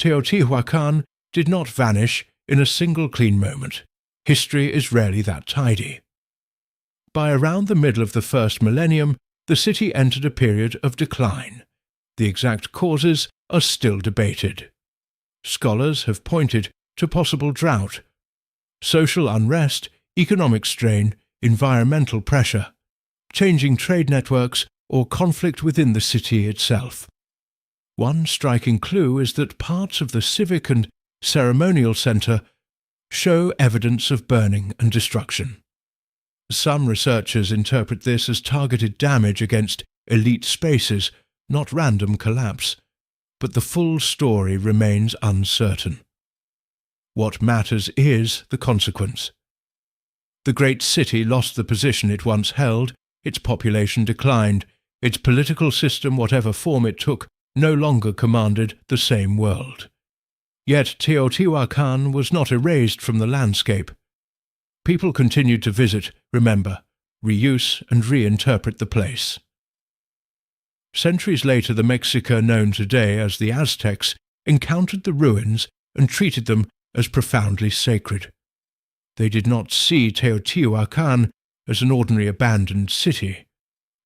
Teotihuacan did not vanish in a single clean moment. History is rarely that tidy. By around the middle of the first millennium, the city entered a period of decline. The exact causes are still debated. Scholars have pointed to possible drought, social unrest, economic strain, environmental pressure, changing trade networks, or conflict within the city itself. One striking clue is that parts of the civic and ceremonial centre show evidence of burning and destruction. Some researchers interpret this as targeted damage against elite spaces, not random collapse, but the full story remains uncertain. What matters is the consequence. The great city lost the position it once held, its population declined, its political system, whatever form it took, no longer commanded the same world. Yet Teotihuacan was not erased from the landscape. People continued to visit, remember, reuse and reinterpret the place. Centuries later, the Mexica known today as the Aztecs encountered the ruins and treated them as profoundly sacred. They did not see Teotihuacan as an ordinary abandoned city.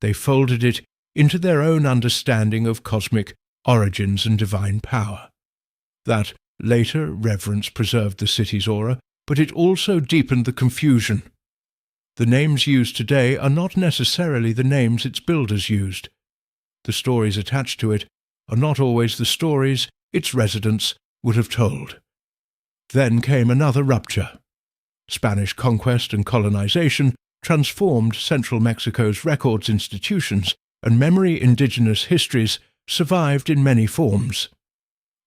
They folded it into their own understanding of cosmic origins and divine power. That later reverence preserved the city's aura, but it also deepened the confusion. The names used today are not necessarily the names its builders used. The stories attached to it are not always the stories its residents would have told. Then came another rupture. Spanish conquest and colonization transformed central Mexico's records institutions, and memory indigenous histories survived in many forms.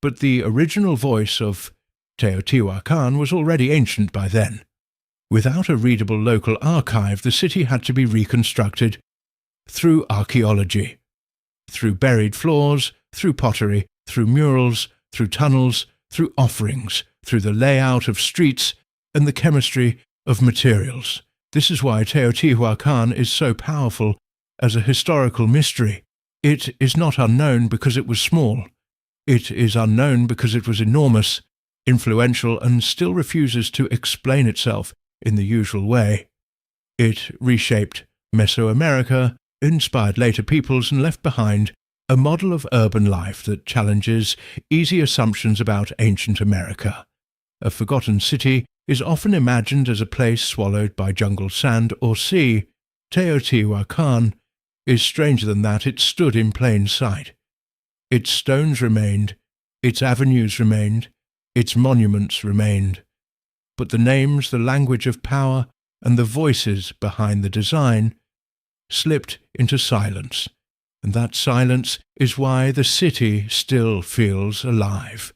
But the original voice of Teotihuacan was already ancient by then. Without a readable local archive, the city had to be reconstructed through archaeology, through buried floors, through pottery, through murals, through tunnels, through offerings, through the layout of streets and the chemistry of materials. This is why Teotihuacan is so powerful as a historical mystery. It is not unknown because it was small. It is unknown because it was enormous, influential, and still refuses to explain itself in the usual way. It reshaped Mesoamerica, inspired later peoples, and left behind a model of urban life that challenges easy assumptions about ancient America. A forgotten city is often imagined as a place swallowed by jungle sand or sea. Teotihuacan is stranger than that. It stood in plain sight. Its stones remained, its avenues remained, its monuments remained. But the names, the language of power, and the voices behind the design slipped into silence, and that silence is why the city still feels alive.